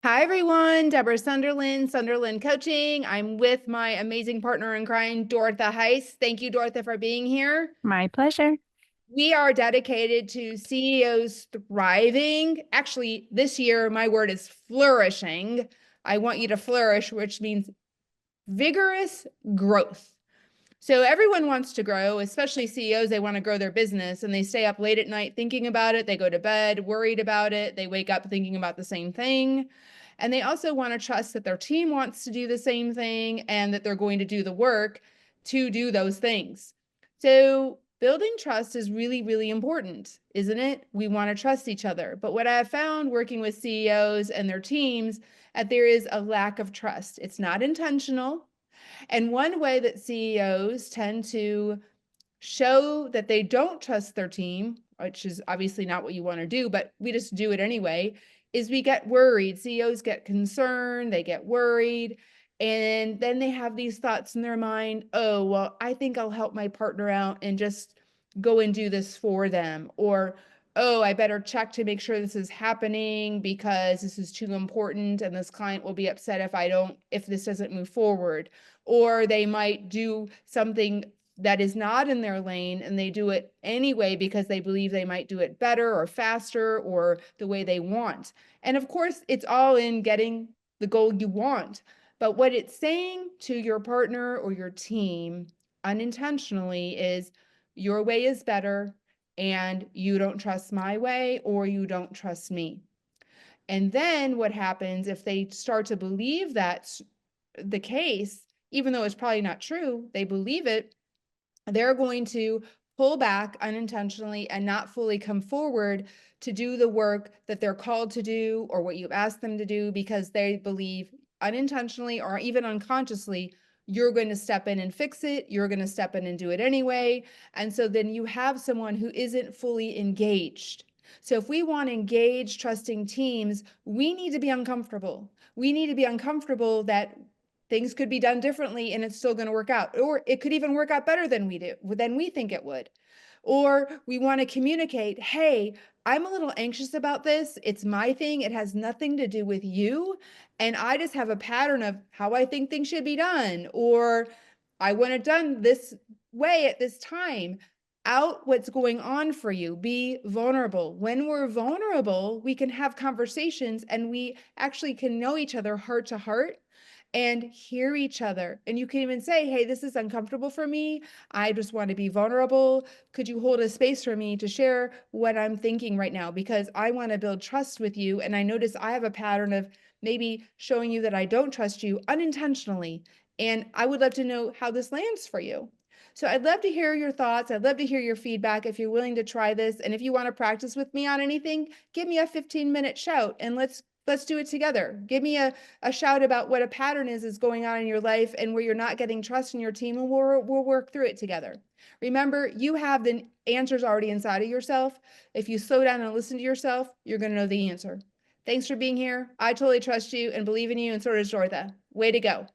Hi, everyone. Deborah Sunderland, Sunderland Coaching. I'm with my amazing partner in crime, Dortha Heiss. Thank you, Dortha, for being here. My pleasure. We are dedicated to CEOs thriving. Actually, this year, my word is flourishing. I want you to flourish, which means vigorous growth. So everyone wants to grow, especially CEOs. They want to grow their business and they stay up late at night thinking about it. They go to bed worried about it. They wake up thinking about the same thing. And they also want to trust that their team wants to do the same thing and that they're going to do the work to do those things. So building trust is really, really important, isn't it? We want to trust each other. But what I have found working with CEOs and their teams, that there is a lack of trust. It's not intentional. And one way that CEOs tend to show that they don't trust their team, which is obviously not what you want to do, but we just do it anyway, is we get worried. CEOs get concerned, they get worried, and then they have these thoughts in their mind, oh, well, I think I'll help my partner out and just go and do this for them. Or, oh, I better check to make sure this is happening because this is too important and this client will be upset if this doesn't move forward. Or they might do something that is not in their lane and they do it anyway because they believe they might do it better or faster or the way they want. And of course, it's all in getting the goal you want. But what it's saying to your partner or your team unintentionally is your way is better and you don't trust my way or you don't trust me. And then what happens if they start to believe that's the case, even though it's probably not true, they believe it, they're going to pull back unintentionally and not fully come forward to do the work that they're called to do or what you've asked them to do because they believe unintentionally or even unconsciously you're going to step in and fix it. You're going to step in and do it anyway. And so then you have someone who isn't fully engaged. So if we want engaged, trusting teams, we need to be uncomfortable. We need to be uncomfortable that things could be done differently and it's still going to work out, or it could even work out better than we think it would. Or we want to communicate, hey, I'm a little anxious about this. It's my thing. It has nothing to do with you. And I just have a pattern of how I think things should be done. Or I want it done this way at this time. Out what's going on for you. Be vulnerable. When we're vulnerable, we can have conversations and we actually can know each other heart to heart and hear each other. And you can even say, hey, this is uncomfortable for me. I just want to be vulnerable. Could you hold a space for me to share what I'm thinking right now? Because I want to build trust with you. And I notice I have a pattern of maybe showing you that I don't trust you unintentionally. And I would love to know how this lands for you. So I'd love to hear your thoughts. I'd love to hear your feedback if you're willing to try this. And if you want to practice with me on anything, give me a 15-minute shout and let's do it together. Give me a shout about what a pattern is going on in your life and where you're not getting trust in your team, and we'll work through it together. Remember, you have the answers already inside of yourself. If you slow down and listen to yourself, you're going to know the answer. Thanks for being here. I totally trust you and believe in you, and so does Dortha. Way to go.